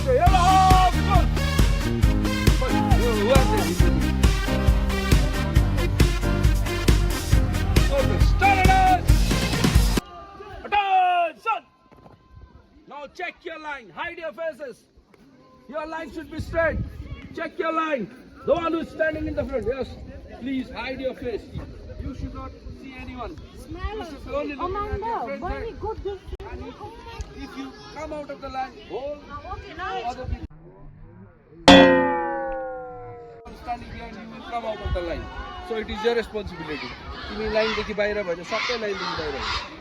Okay, yellow, good. Okay, start it. Attention. Now check your line. Hide your faces. Your line should be straight. Check your line. The one who's standing in the front. Yes. Please hide your face. You should not see anyone. You should only look at your friend there. And if you come out of the line, hold other people. Standing behind you will come out of the line. So it is your responsibility. तिमी line देखि बाहिर भएछ सबै line देखि बाहिर हुन्छ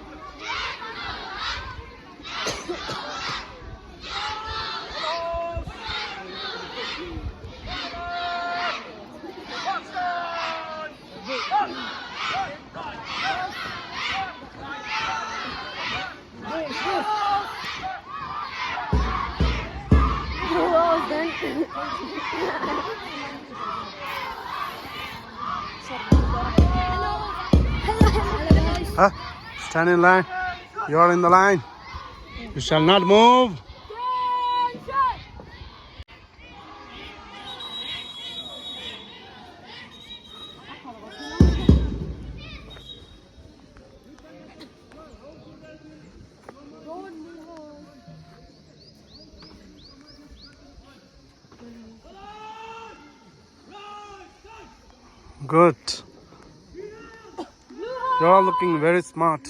Huh? Stand in line. You are in the line. You shall not move. Good. You are looking very smart.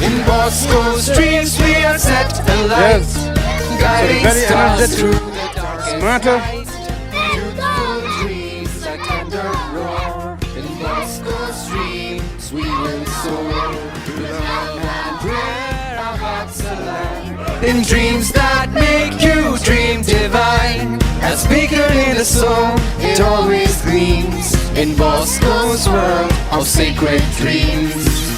In Bosco's dreams we are set alight, guiding stars through the darkest night. Youthful dreams like thunder roar. In Bosco's dreams we will soar. Through the and prayer our hearts align. In dreams that make you dream divine. As speaker in a song, it always gleams. In Bosco's world of sacred dreams.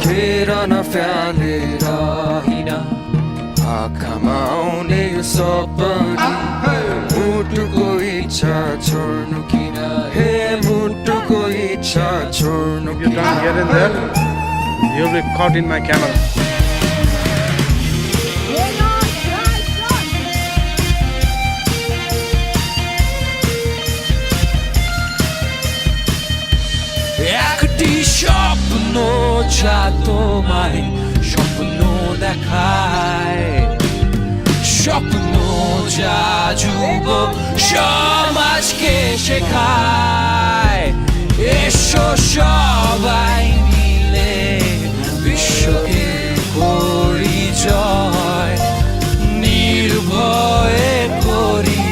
खेरना फ्याले रहिना आँखामा आउने यो सपनी मुटुको इच्छा छोड्नु किन हे मुटुको इच्छा छोड्नु You don't get in there, you'll be caught in my camera. স্বপ্ন যা তোমায় স্বপ্ন দেখায় স্বপ্ন যা যুবক সমাজকে শেখায় এসো সবাই মিলে বিশ্বকে করি জয় নির্ভয়ে করি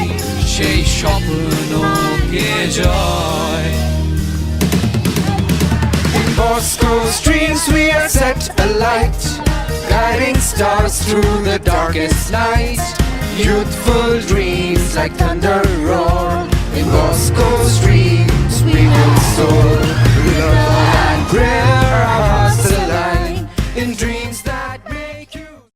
সেই স্বপ্নকে জয় Bosco's dreams we are set alight, guiding stars through the darkest night. Youthful dreams like thunder roar. In Bosco's dreams we will soar.